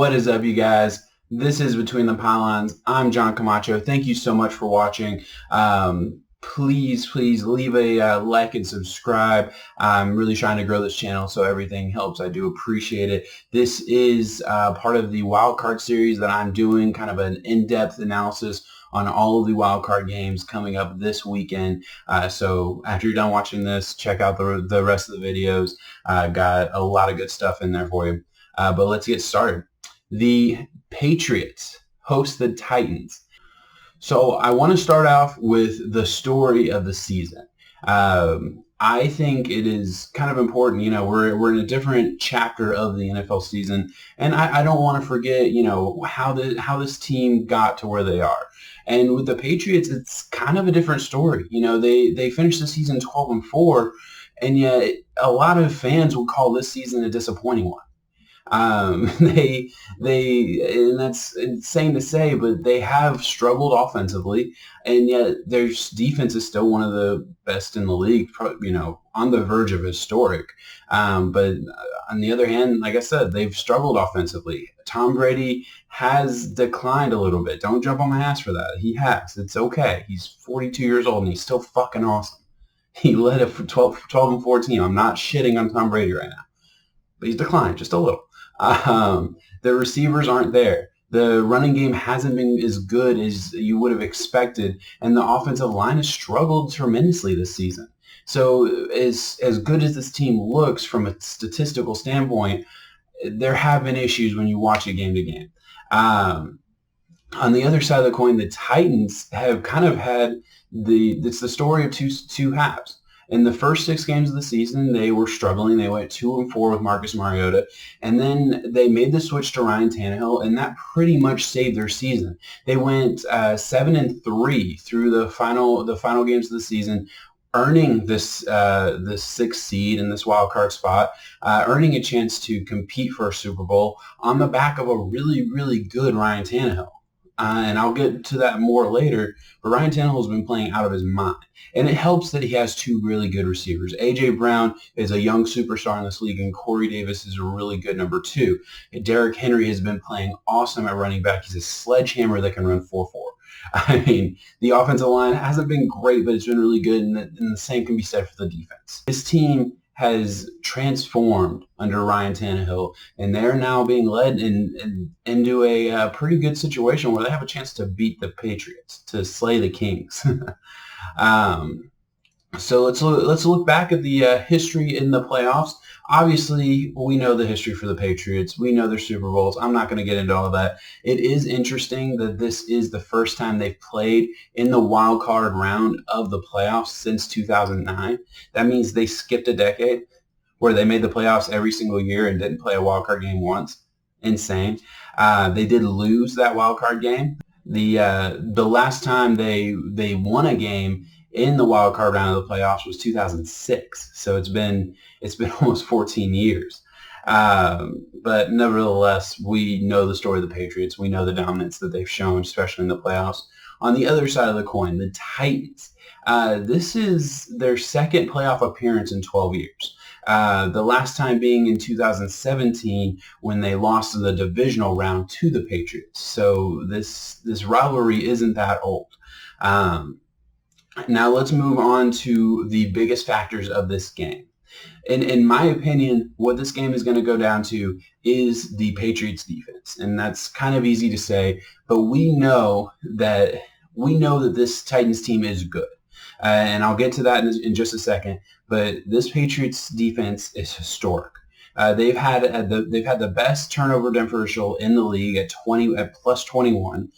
What is up, you guys? This is Between the Pylons. I'm John Camacho. Thank you so much for watching. Please leave a like and subscribe. I'm really trying to grow this channel, so everything helps. I do appreciate it. This is part of the wildcard series that I'm doing, kind of an in-depth analysis on all of the wildcard games coming up this weekend. So after you're done watching this, check out the rest of the videos. Got a lot of good stuff in there for you. But let's get started. The Patriots host the Titans. So I want to start off with the story of the season. I think it is kind of important. You know, we're in a different chapter of the NFL season, and I don't want to forget, you know, how this team got to where they are. And with the Patriots, it's kind of a different story. You know, they finished the season 12-4, and yet a lot of fans would call this season a disappointing one. And that's insane to say, but they have struggled offensively, and yet their defense is still one of the best in the league, you know, on the verge of historic. But on the other hand, like I said, they've struggled offensively. Tom Brady has declined a little bit. Don't jump on my ass for that. He has. It's okay. He's 42 years old, and he's still fucking awesome. He led a 12-4 team. I'm not shitting on Tom Brady right now, but he's declined just a little. The receivers aren't there. The running game hasn't been as good as you would have expected, and the offensive line has struggled tremendously this season. So as good as this team looks from a statistical standpoint, there have been issues when you watch it game to game. On the other side of the coin, the Titans have kind of had it's the story of two halves. In the first 6 games of the season, they were struggling. They went 2-4 with Marcus Mariota, and then they made the switch to Ryan Tannehill, and that pretty much saved their season. They went 7-3 through the final games of the season, earning this 6th seed in this wild card spot, earning a chance to compete for a Super Bowl on the back of a really good Ryan Tannehill. And I'll get to that more later, but Ryan Tannehill has been playing out of his mind. And it helps that he has 2 really good receivers. A.J. Brown is a young superstar in this league, and Cory Davis is a really good number 2. Derrick Henry has been playing awesome at running back. He's a sledgehammer that can run 4-4. I mean, the offensive line hasn't been great, but it's been really good, and the same can be said for the defense. This team has transformed under Ryan Tannehill, and they're now being led into a pretty good situation where they have a chance to beat the Patriots, to slay the Kings. So let's look back at the history in the playoffs. Obviously, we know the history for the Patriots. We know their Super Bowls. I'm not going to get into all of that. It is interesting that this is the first time they've played in the wild card round of the playoffs since 2009. That means they skipped a decade where they made the playoffs every single year and didn't play a wild card game once. Insane. They did lose that wild card game. The last time they won a game in the wild card round of the playoffs was 2006. So it's been almost 14 years. But nevertheless, we know the story of the Patriots. We know the dominance that they've shown, especially in the playoffs. On the other side of the coin, the Titans. This is their second playoff appearance in 12 years. The last time being in 2017 when they lost in the divisional round to the Patriots. So this rivalry isn't that old. Now let's move on to the biggest factors of this game. In my opinion, what this game is going to go down to is the Patriots defense. And that's kind of easy to say, but we know that this Titans team is good. And I'll get to that in just a second. But this Patriots defense is historic. They've had the best turnover differential in the league at plus 21.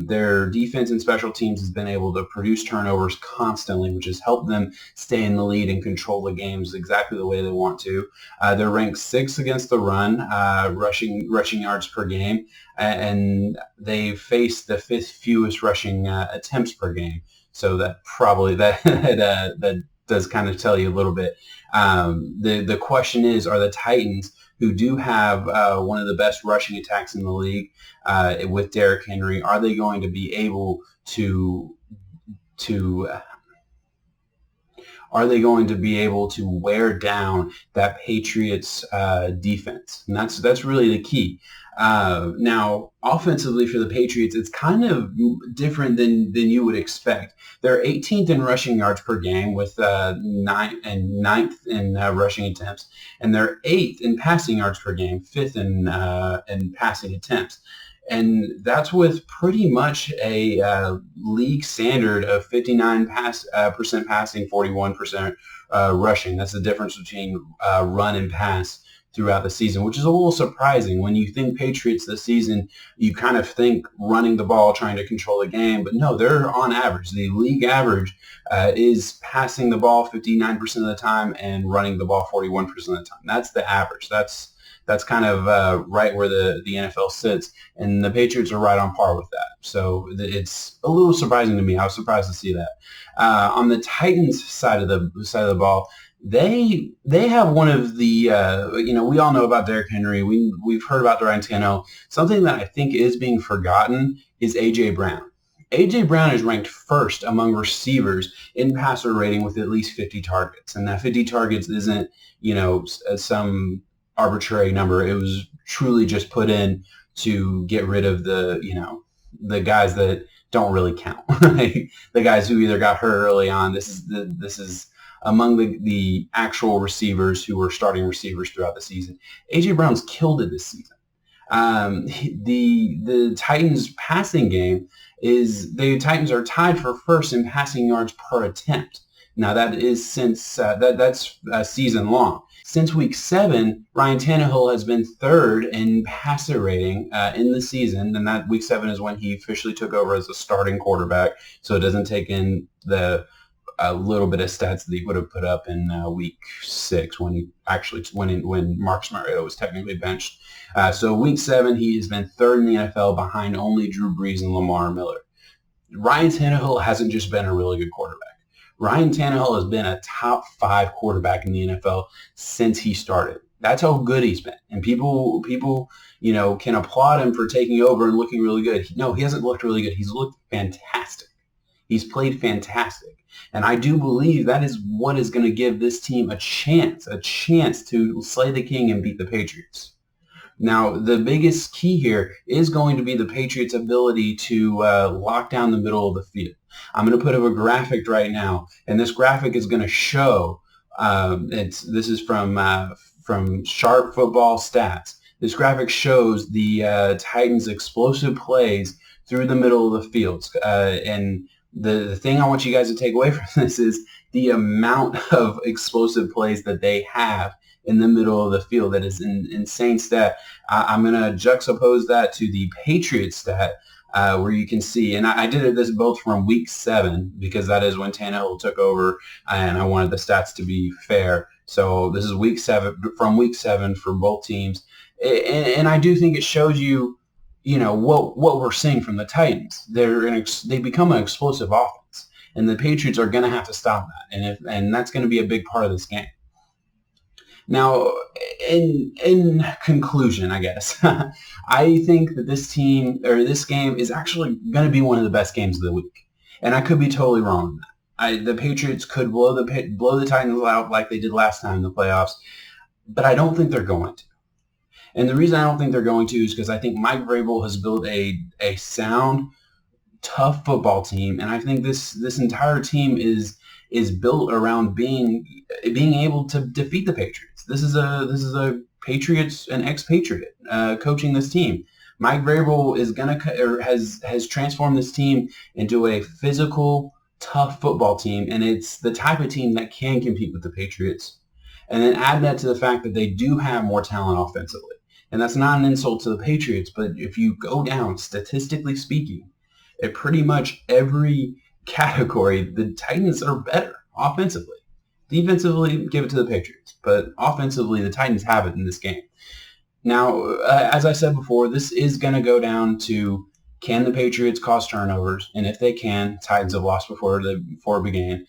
Their defense and special teams has been able to produce turnovers constantly, which has helped them stay in the lead and control the games exactly the way they want to. They're ranked 6th against the run, rushing yards per game, and they face the 5th fewest rushing attempts per game. So that probably that does kind of tell you a little bit. The question is, are the Titans, who do have one of the best rushing attacks in the league with Derrick Henry, are they going to be able to are they going to be able to wear down that Patriots defense? And that's really the key. Now, offensively for the Patriots, it's kind of different than you would expect. They're 18th in rushing yards per game with ninth in rushing attempts, and they're 8th in passing yards per game, 5th in passing attempts. And that's with pretty much a league standard of 59% passing, 41% rushing. That's the difference between run and pass throughout the season, which is a little surprising. When you think Patriots this season, you kind of think running the ball, trying to control the game. But no, they're on average. The league average is passing the ball 59% of the time and running the ball 41% of the time. That's the average. That's kind of right where the NFL sits, and the Patriots are right on par with that. So it's a little surprising to me. I was surprised to see that. On the Titans side of the ball, they have one of the we all know about Derrick Henry. We've heard about Ryan Tannehill. Something that I think is being forgotten is A.J. Brown. A.J. Brown is ranked first among receivers in passer rating with at least 50 targets, and that 50 targets isn't some arbitrary number. It was truly just put in to get rid of the guys that don't really count. Right? The guys who either got hurt early on. This is among the actual receivers who were starting receivers throughout the season. A.J. Brown's killed it this season. The Titans passing game the Titans are tied for first in passing yards per attempt. Now that is since that's season long. Since week 7, Ryan Tannehill has been third in passer rating in the season, and that week 7 is when he officially took over as a starting quarterback. So it doesn't take in the little bit of stats that he would have put up in week 6 when he actually when Marcus Mariota was technically benched. So week 7, he has been third in the NFL behind only Drew Brees and Lamar Miller. Ryan Tannehill hasn't just been a really good quarterback. Ryan Tannehill has been a top 5 quarterback in the NFL since he started. That's how good he's been. And people can applaud him for taking over and looking really good. No, he hasn't looked really good. He's looked fantastic. He's played fantastic. And I do believe that is what is going to give this team a chance to slay the king and beat the Patriots. Now, the biggest key here is going to be the Patriots' ability to lock down the middle of the field. I'm going to put up a graphic right now, and this graphic is going to show. This is from Sharp Football Stats. This graphic shows the Titans' explosive plays through the middle of the field, and the thing I want you guys to take away from this is the amount of explosive plays that they have in the middle of the field. That is an insane stat. I'm going to juxtapose that to the Patriots stat, where you can see, and I did this both from week 7 because that is when Tannehill took over, and I wanted the stats to be fair. So this is week 7 for both teams, and I do think it shows you, what we're seeing from the Titans. They become an explosive offense, and the Patriots are going to have to stop that, and that's going to be a big part of this game. Now, in conclusion, I guess, I think that this game is actually going to be one of the best games of the week, and I could be totally wrong on that. The Patriots could blow the Titans out like they did last time in the playoffs, but I don't think they're going to. And the reason I don't think they're going to is because I think Mike Vrabel has built a sound, tough football team, and I think this entire team is built around being able to defeat the Patriots. This is a Patriots, an ex-Patriot, coaching this team. Mike Vrabel has transformed this team into a physical, tough football team, and it's the type of team that can compete with the Patriots. And then add that to the fact that they do have more talent offensively. And that's not an insult to the Patriots, but if you go down, statistically speaking, at pretty much every category, the Titans are better offensively. Defensively, give it to the Patriots, but offensively, the Titans have it in this game. Now, as I said before, this is going to go down to, can the Patriots cause turnovers? And if they can, Titans have lost before it began.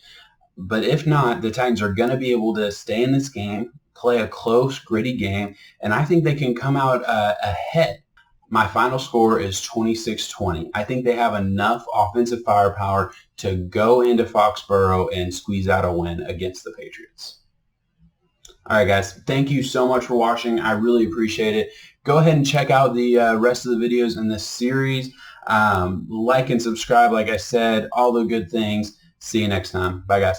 But if not, the Titans are going to be able to stay in this game, play a close, gritty game, and I think they can come out ahead. My final score is 26-20. I think they have enough offensive firepower to go into Foxborough and squeeze out a win against the Patriots. All right, guys. Thank you so much for watching. I really appreciate it. Go ahead and check out the rest of the videos in this series. Like and subscribe, like I said, all the good things. See you next time. Bye, guys.